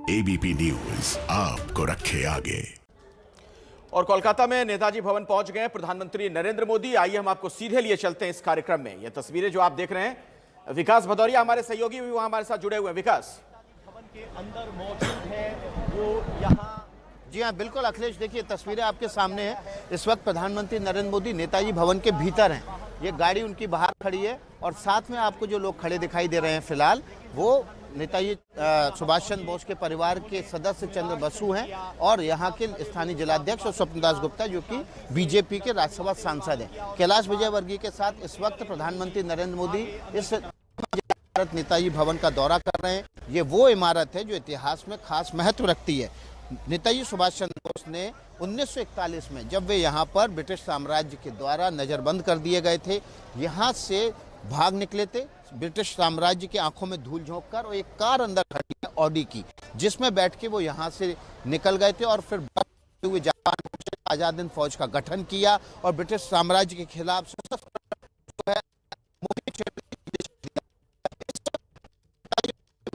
ABP news आपको रखे आगे। और कोलकाता में नेताजी भवन पहुंच गए प्रधानमंत्री नरेंद्र मोदी। आइए हम आपको सीधे लिए चलते हैं इस कार्यक्रम में। ये तस्वीरें जो आप देख रहे हैं, विकास भदौरिया हमारे सहयोगी भी वहां हमारे साथ जुड़े हुए हैं। विकास, भवन के अंदर मौजूद है वो यहाँ। जी हाँ, बिल्कुल अखिलेश, देखिए तस्वीरें आपके सामने हैं। इस वक्त प्रधानमंत्री नरेंद्र मोदी नेताजी भवन के भीतर हैं। ये गाड़ी उनकी बाहर खड़ी है और साथ में आपको जो लोग खड़े दिखाई दे रहे हैं फिलहाल, वो नेताजी सुभाष चंद्र बोस के परिवार के सदस्य चंद्र बसु हैं और यहाँ के स्थानीय जिलाध्यक्ष और स्वप्न दास गुप्ता जो कि बीजेपी के राज्यसभा सांसद हैं। कैलाश विजयवर्गीय के साथ इस वक्त प्रधानमंत्री नरेंद्र मोदी इस नेताजी भवन का दौरा कर रहे हैं। ये वो इमारत है जो इतिहास में खास महत्व रखती है। नेताजी सुभाष चंद्र बोस ने 1941 में जब वे यहाँ पर ब्रिटिश साम्राज्य के द्वारा नज़रबंद कर दिए गए थे, यहाँ से भाग निकले थे ब्रिटिश साम्राज्य की आंखों में धूल झोंककर, और एक कार अंदर खड़ी है ऑडी की, जिसमें बैठ के वो यहाँ से निकल गए थे और फिर हुए जापान पहुंचे, आजाद हिंद फौज का गठन किया और ब्रिटिश साम्राज्य के खिलाफ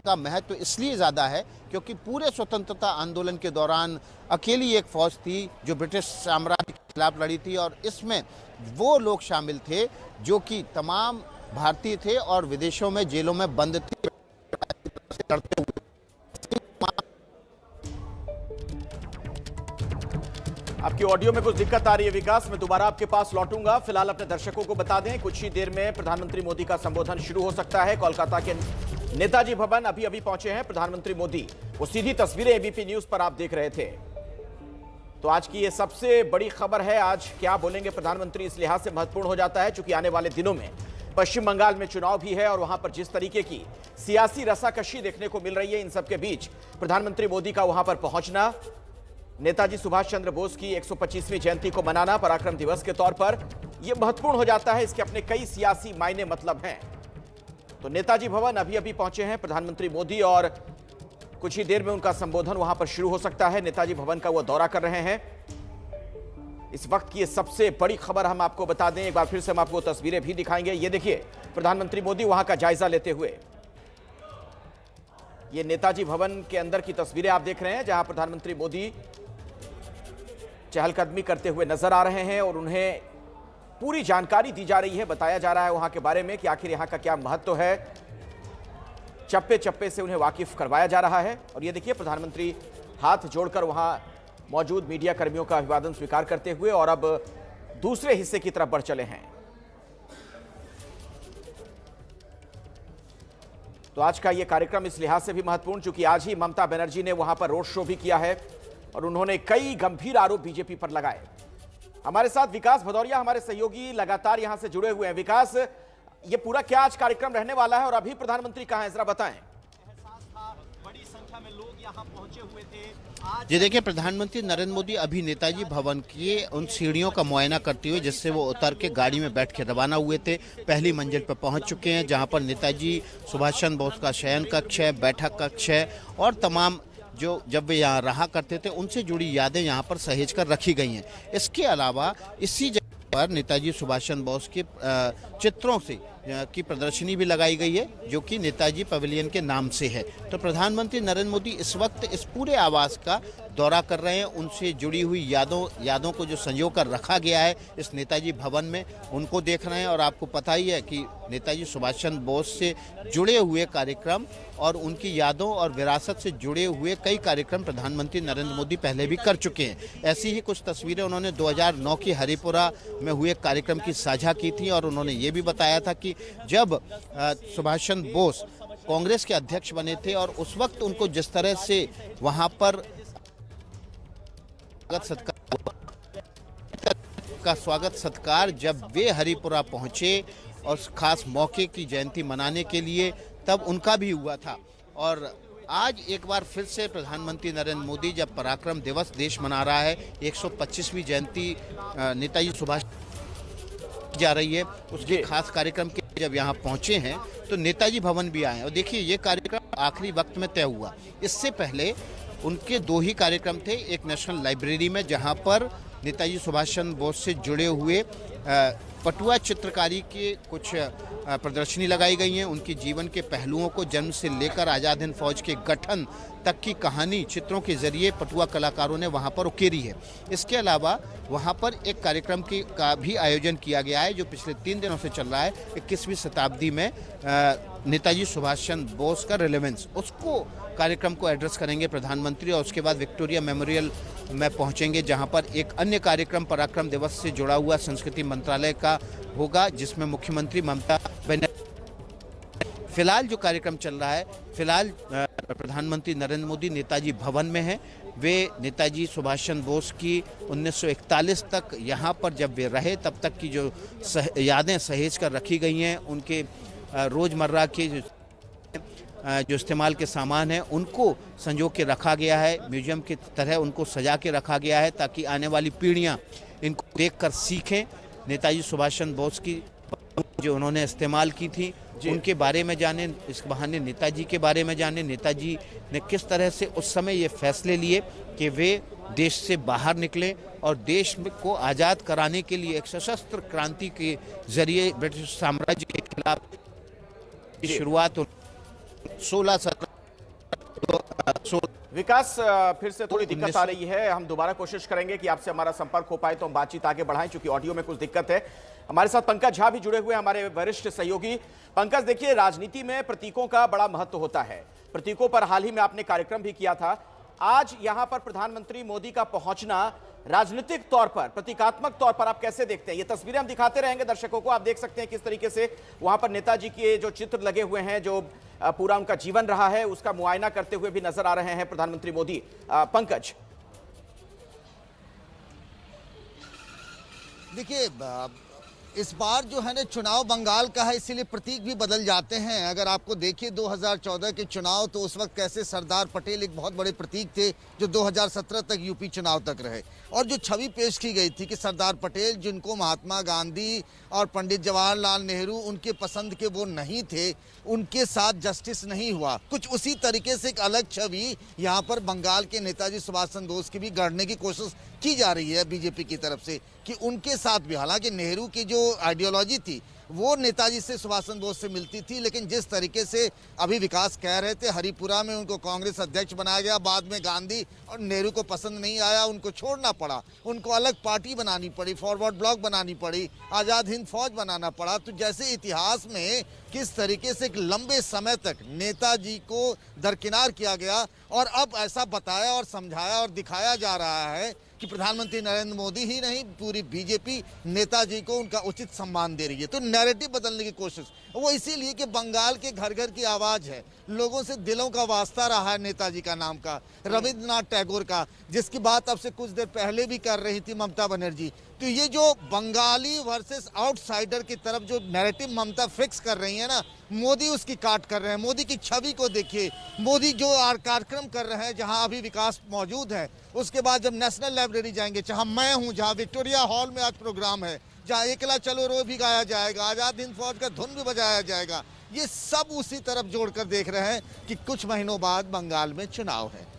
का महत्व इसलिए ज़्यादा है क्योंकि पूरे स्वतंत्रता आंदोलन के दौरान अकेली एक फौज थी जो ब्रिटिश साम्राज्य के खिलाफ लड़ी थी, और इसमें वो लोग शामिल थे जो कि तमाम भारतीय थे और विदेशों में जेलों में बंद थे करते हुए। आपकी ऑडियो में कुछ दिक्कत आ रही है विकास, मैं दोबारा आपके पास लौटूंगा। फिलहाल अपने दर्शकों को बता दें, कुछ ही देर में प्रधानमंत्री मोदी का संबोधन शुरू हो सकता है। कोलकाता के नेताजी भवन अभी अभी पहुंचे हैं प्रधानमंत्री मोदी। वो सीधी तस्वीरें एबीपी न्यूज पर आप देख रहे थे। तो आज की ये सबसे बड़ी खबर है। आज क्या बोलेंगे प्रधानमंत्री इस लिहाज से महत्वपूर्ण हो जाता है क्योंकि आने वाले दिनों में पश्चिम बंगाल में चुनाव भी है और वहां पर जिस तरीके की सियासी रसाकशी देखने को मिल रही है, इन सबके बीच प्रधानमंत्री मोदी का वहां पर पहुंचना, नेताजी सुभाष चंद्र बोस की 125वीं जयंती को मनाना पराक्रम दिवस के तौर पर, यह महत्वपूर्ण हो जाता है। इसके अपने कई सियासी मायने मतलब हैं। तो नेताजी भवन अभी अभी पहुंचे हैं प्रधानमंत्री मोदी और कुछ ही देर में उनका संबोधन वहां पर शुरू हो सकता है। नेताजी भवन का वो दौरा कर रहे हैं। इस वक्त की ये सबसे बड़ी खबर हम आपको बता दें, एक बार फिर से हम आपको तस्वीरें भी दिखाएंगे। ये देखिए प्रधानमंत्री मोदी वहां का जायजा लेते हुए, ये नेताजी भवन के अंदर की तस्वीरें आप देख रहे हैं जहां प्रधानमंत्री मोदी चहलकदमी करते हुए नजर आ रहे हैं और उन्हें पूरी जानकारी दी जा रही है, बताया जा रहा है वहां के बारे में कि आखिर यहां का क्या महत्व है। चप्पे चप्पे से उन्हें वाकिफ करवाया जा रहा है। और ये देखिए प्रधानमंत्री हाथ जोड़कर वहां मौजूद मीडिया कर्मियों का अभिवादन स्वीकार करते हुए और अब दूसरे हिस्से की तरफ बढ़ चले हैं। तो आज का यह कार्यक्रम इस लिहाज से भी महत्वपूर्ण चूंकि आज ही ममता बनर्जी ने वहां पर रोड शो भी किया है और उन्होंने कई गंभीर आरोप बीजेपी पर लगाए। हमारे साथ विकास भदौरिया हमारे सहयोगी लगातार यहां से जुड़े हुए हैं। विकास, ये पूरा क्या आज कार्यक्रम रहने वाला है और अभी प्रधानमंत्री कहां हैं, जरा बताएं। बड़ी संख्या में लोग यहां पहुंचे हुए थे। जी देखिए, प्रधानमंत्री नरेंद्र मोदी अभी नेताजी भवन की उन सीढ़ियों का मुआयना करते हुए जिससे वो उतर के गाड़ी में बैठ के रवाना हुए थे, पहली मंजिल पर पहुंच चुके हैं जहां पर नेताजी सुभाष चंद्र बोस का शयन कक्ष है, बैठक कक्ष है और तमाम जो जब वे यहाँ रहा करते थे उनसे जुड़ी यादें यहाँ पर सहेज कर रखी गई हैं। इसके अलावा इसी जगह पर नेताजी सुभाष चंद्र बोस के चित्रों से की प्रदर्शनी भी लगाई गई है जो कि नेताजी पवेलियन के नाम से है। तो प्रधानमंत्री नरेंद्र मोदी इस वक्त इस पूरे आवास का दौरा कर रहे हैं। उनसे जुड़ी हुई यादों को जो संजो कर रखा गया है इस नेताजी भवन में, उनको देख रहे हैं। और आपको पता ही है कि नेताजी सुभाष चंद्र बोस से जुड़े हुए कार्यक्रम और उनकी यादों और विरासत से जुड़े हुए कई कार्यक्रम प्रधानमंत्री नरेंद्र मोदी पहले भी कर चुके हैं। ऐसी ही कुछ तस्वीरें उन्होंने 2009 की हरिपुरा में हुए कार्यक्रम की साझा की थी और उन्होंने ये भी बताया था कि जब सुभाष चंद्र बोस कांग्रेस के अध्यक्ष बने थे और उस वक्त उनको जिस तरह से वहां पर स्वागत सत्कार जब वे हरिपुरा पहुंचे और खास मौके की जयंती मनाने के लिए, तब उनका भी हुआ था। और आज एक बार फिर से प्रधानमंत्री नरेंद्र मोदी जब पराक्रम दिवस देश मना रहा है, 125वीं जयंती नेताजी सुभाष जा रही है, उसके खास कार्यक्रम के जब यहाँ पहुंचे हैं तो नेताजी भवन भी आए। और देखिए ये कार्यक्रम आखिरी वक्त में तय हुआ। इससे पहले उनके दो ही कार्यक्रम थे, एक नेशनल लाइब्रेरी में जहाँ पर नेताजी सुभाष चंद्र बोस से जुड़े हुए पटुआ चित्रकारी के कुछ प्रदर्शनी लगाई गई हैं। उनके जीवन के पहलुओं को जन्म से लेकर आज़ाद हिंद फौज के गठन तक की कहानी चित्रों के जरिए पटुआ कलाकारों ने वहां पर उकेरी है। इसके अलावा वहां पर एक कार्यक्रम का भी आयोजन किया गया है जो पिछले 3 दिनों से चल रहा है। 21वीं शताब्दी में नेताजी सुभाष चंद्र बोस का रिलेवेंस, उसको कार्यक्रम को एड्रेस करेंगे प्रधानमंत्री और उसके बाद विक्टोरिया मेमोरियल में पहुंचेंगे जहां पर एक अन्य कार्यक्रम पराक्रम दिवस से जुड़ा हुआ संस्कृति मंत्रालय का होगा जिसमें मुख्यमंत्री ममता बनर्जी। फिलहाल जो कार्यक्रम चल रहा है, फिलहाल प्रधानमंत्री नरेंद्र मोदी नेताजी भवन में हैं। वे नेताजी सुभाष चंद्र बोस की 1941 तक यहाँ पर जब वे रहे तब तक की जो यादें सहेज कर रखी गई हैं, उनके रोज़मर्रा के जो इस्तेमाल के सामान हैं उनको संजो के रखा गया है। म्यूजियम की तरह उनको सजा के रखा गया है ताकि आने वाली पीढ़ियाँ इनको देखकर सीखें। नेताजी सुभाष चंद्र बोस की जो उन्होंने इस्तेमाल की थी उनके बारे में जाने, इस बहाने नेताजी के बारे में जाने, नेताजी ने किस तरह से उस समय ये फैसले लिए कि वे देश से बाहर निकले और देश को आज़ाद कराने के लिए एक सशस्त्र क्रांति के जरिए ब्रिटिश साम्राज्य के खिलाफ शुरुआत 16 विकास, फिर से थोड़ी दिक्कत आ रही है। हम दोबारा कोशिश करेंगे कि आपसे हमारा संपर्क हो पाए तो हम बातचीत आगे बढ़ाएं, क्योंकि ऑडियो में कुछ दिक्कत है। हमारे साथ पंकज झा भी जुड़े हुए हैं, हमारे वरिष्ठ सहयोगी। पंकज, देखिए, राजनीति में प्रतीकों का बड़ा महत्व होता है। प्रतीकों पर हाल ही में आपने कार्यक्रम भी किया था। आज यहां पर प्रधानमंत्री मोदी का पहुंचना राजनीतिक तौर पर, प्रतीकात्मक तौर पर आप कैसे देखते हैं? ये तस्वीरें हम दिखाते रहेंगे दर्शकों को, आप देख सकते हैं किस तरीके से वहां पर नेताजी के जो चित्र लगे हुए हैं, जो पूरा उनका जीवन रहा है, उसका मुआयना करते हुए भी नजर आ रहे हैं प्रधानमंत्री मोदी। पंकज, देखिए, इस बार जो है ना चुनाव बंगाल का है, इसीलिए प्रतीक भी बदल जाते हैं। अगर आपको देखिए 2014 के चुनाव, तो उस वक्त कैसे सरदार पटेल एक बहुत बड़े प्रतीक थे जो 2017 तक यूपी चुनाव तक रहे। और जो छवि पेश की गई थी कि सरदार पटेल, जिनको महात्मा गांधी और पंडित जवाहरलाल नेहरू उनके पसंद के वो नहीं थे, उनके साथ जस्टिस नहीं हुआ। कुछ उसी तरीके से एक अलग छवि यहाँ पर बंगाल के नेताजी सुभाष चंद्र बोस की भी गढ़ने की कोशिश की जा रही है बीजेपी की तरफ से कि उनके साथ भी, हालांकि नेहरू की जो आइडियोलॉजी थी वो नेताजी से, सुभाष चंद्र बोस से मिलती थी, लेकिन जिस तरीके से अभी विकास कह रहे थे, हरिपुरा में उनको कांग्रेस अध्यक्ष बनाया गया, बाद में गांधी और नेहरू को पसंद नहीं आया, उनको छोड़ना पड़ा, उनको अलग पार्टी बनानी पड़ी, फॉरवर्ड ब्लॉक बनानी पड़ी, आज़ाद हिंद फौज बनाना पड़ा। तो जैसे इतिहास में किस तरीके से एक लंबे समय तक नेताजी को दरकिनार किया गया और अब ऐसा बताया और समझाया और दिखाया जा रहा है कि प्रधानमंत्री नरेंद्र मोदी ही नहीं, पूरी बीजेपी नेताजी को उनका उचित सम्मान दे रही है। तो नैरेटिव बदलने की कोशिश वो इसीलिए कि बंगाल के घर घर की आवाज़ है, लोगों से दिलों का वास्ता रहा है नेताजी का नाम का, रविंद्रनाथ टैगोर का, जिसकी बात अब से कुछ देर पहले भी कर रही थी ममता बनर्जी। तो ये जो बंगाली वर्सेस आउटसाइडर की तरफ जो नैरेटिव ममता फिक्स कर रही है ना, मोदी उसकी काट कर रहे हैं। मोदी की छवि को देखिए, मोदी जो कार्यक्रम कर रहे हैं, जहां अभी विकास मौजूद है, उसके बाद जब नेशनल लाइब्रेरी जाएंगे, जहां मैं हूं, जहां विक्टोरिया हॉल में आज प्रोग्राम है, जहां एकला चलो रो भी गाया जाएगा, आज़ाद हिंद फौज का धुन भी बजाया जाएगा, ये सब उसी तरफ जोड़कर देख रहे हैं कि कुछ महीनों बाद बंगाल में चुनाव है।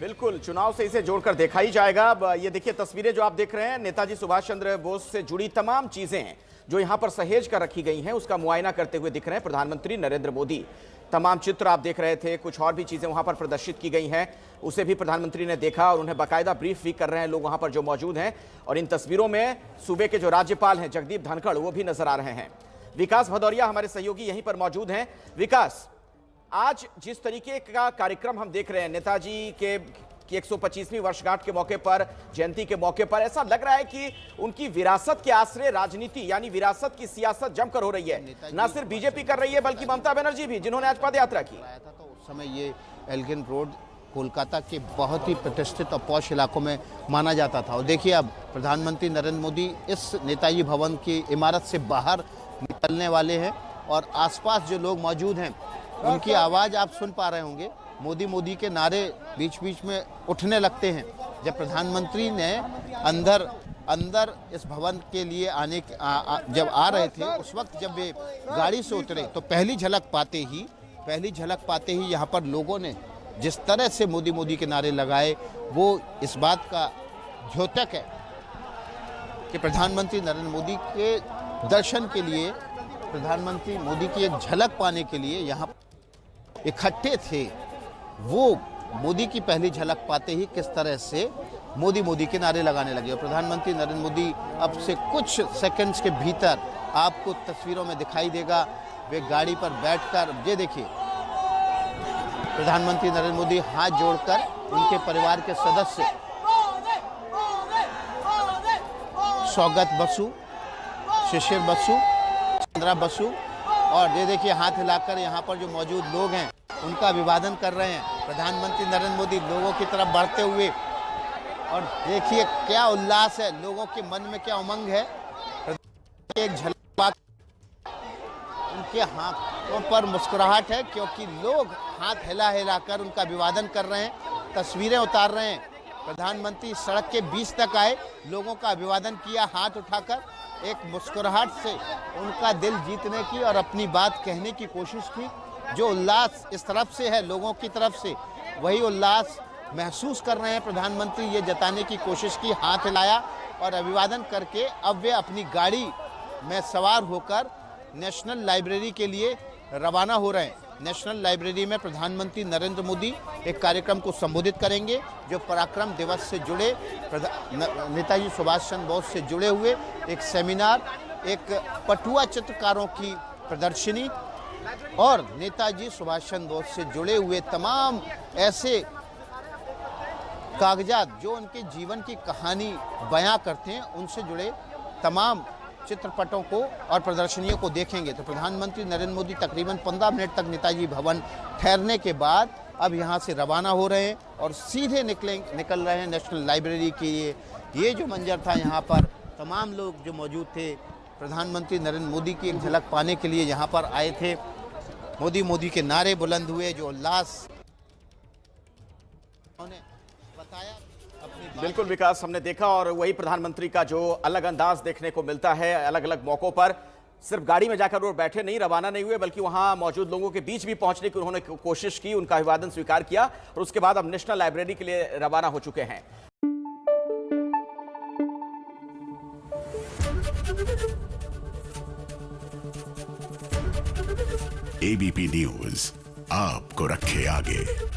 बिल्कुल, चुनाव से इसे जोड़कर देखा ही जाएगा। अब ये देखिए तस्वीरें जो आप देख रहे हैं, नेताजी सुभाष चंद्र बोस से जुड़ी तमाम चीजें जो यहां पर सहेज कर रखी गई हैं, उसका मुआयना करते हुए दिख रहे हैं प्रधानमंत्री नरेंद्र मोदी। तमाम चित्र आप देख रहे थे, कुछ और भी चीजें वहां पर प्रदर्शित की गई हैं, उसे भी प्रधानमंत्री ने देखा और उन्हें बाकायदा ब्रीफ भी कर रहे हैं लोग वहां पर जो मौजूद हैं। और इन तस्वीरों में सूबे के जो राज्यपाल हैं जगदीप धनखड़, वो भी नजर आ रहे हैं। विकास भदौरिया हमारे सहयोगी यहीं पर मौजूद हैं। विकास, आज जिस तरीके का कार्यक्रम हम देख रहे हैं, नेताजी के 125वीं वर्षगांठ के मौके पर, जयंती के मौके पर, ऐसा लग रहा है कि उनकी विरासत के आश्रय राजनीति यानी विरासत की सियासत जमकर हो रही है। ना सिर्फ बीजेपी कर रही है बल्कि ममता बनर्जी भी, जिन्होंने आज पद यात्रा की। तो उस समय ये एल्गिन रोड कोलकाता के बहुत ही प्रतिष्ठित और पॉश इलाकों में माना जाता था। और देखिए अब प्रधानमंत्री नरेंद्र मोदी इस नेताजी भवन की इमारत से बाहर निकलने वाले हैं और आसपास जो लोग मौजूद हैं उनकी आवाज़ आप सुन पा रहे होंगे। मोदी मोदी के नारे बीच बीच में उठने लगते हैं। जब प्रधानमंत्री ने अंदर इस भवन के लिए जब आ रहे थे, उस वक्त जब वे गाड़ी से उतरे तो पहली झलक पाते ही यहाँ पर लोगों ने जिस तरह से मोदी मोदी के नारे लगाए, वो इस बात का द्योतक है कि प्रधानमंत्री नरेंद्र मोदी के दर्शन के लिए, प्रधानमंत्री मोदी की एक झलक पाने के लिए यहाँ इकट्ठे थे, वो मोदी की पहली झलक पाते ही किस तरह से मोदी मोदी के नारे लगाने लगे। और प्रधानमंत्री नरेंद्र मोदी अब से कुछ सेकंड्स के भीतर आपको तस्वीरों में दिखाई देगा, वे गाड़ी पर बैठकर, ये देखिए प्रधानमंत्री नरेंद्र मोदी हाथ जोड़कर उनके परिवार के सदस्य सौगत बसु, शिशिर बसु, चंद्रा बसु, और ये देखिए हाथ हिलाकर यहाँ पर जो मौजूद लोग हैं उनका अभिवादन कर रहे हैं। प्रधानमंत्री नरेंद्र मोदी लोगों की तरफ बढ़ते हुए, और देखिए क्या उल्लास है, लोगों के मन में क्या उमंग है। एक झलक उनके हाथों पर मुस्कुराहट है, क्योंकि लोग हाथ हिला हिलाकर उनका अभिवादन कर रहे हैं, तस्वीरें उतार रहे हैं। प्रधानमंत्री सड़क के बीच तक आए, लोगों का अभिवादन किया हाथ उठाकर, एक मुस्कुराहट से उनका दिल जीतने की और अपनी बात कहने की कोशिश की। जो उल्लास इस तरफ से है लोगों की तरफ से, वही उल्लास महसूस कर रहे हैं प्रधानमंत्री, ये जताने की कोशिश की, हाथ हिलाया और अभिवादन करके अब वे अपनी गाड़ी में सवार होकर नेशनल लाइब्रेरी के लिए रवाना हो रहे हैं। नेशनल लाइब्रेरी में प्रधानमंत्री नरेंद्र मोदी एक कार्यक्रम को संबोधित करेंगे, जो पराक्रम दिवस से जुड़े, नेताजी सुभाष चंद्र बोस से जुड़े हुए एक सेमिनार, एक पटुआ चित्रकारों की प्रदर्शनी और नेताजी सुभाष चंद्र बोस से जुड़े हुए तमाम ऐसे कागजात जो उनके जीवन की कहानी बयां करते हैं, उनसे जुड़े तमाम चित्रपटों को और प्रदर्शनियों को देखेंगे। तो प्रधानमंत्री नरेंद्र मोदी तकरीबन 15 मिनट तक नेताजी भवन ठहरने के बाद अब यहाँ से रवाना हो रहे हैं और सीधे निकल रहे हैं नेशनल लाइब्रेरी के लिए। ये जो मंजर था, यहाँ पर तमाम लोग जो मौजूद थे, प्रधानमंत्री नरेंद्र मोदी की एक झलक पाने के लिए यहाँ पर आए थे। मोदी मोदी के नारे बुलंद हुए, जो उल्लास उन्होंने बताया। बिल्कुल विकास, हमने देखा, और वही प्रधानमंत्री का जो अलग अंदाज देखने को मिलता है अलग अलग मौकों पर। सिर्फ गाड़ी में जाकर वो बैठे नहीं, रवाना नहीं हुए, बल्कि वहां मौजूद लोगों के बीच भी पहुंचने की उन्होंने कोशिश की, उनका अभिवादन स्वीकार किया और उसके बाद अब नेशनल लाइब्रेरी के लिए रवाना हो चुके हैं। एबीपी न्यूज आपको रखे आगे।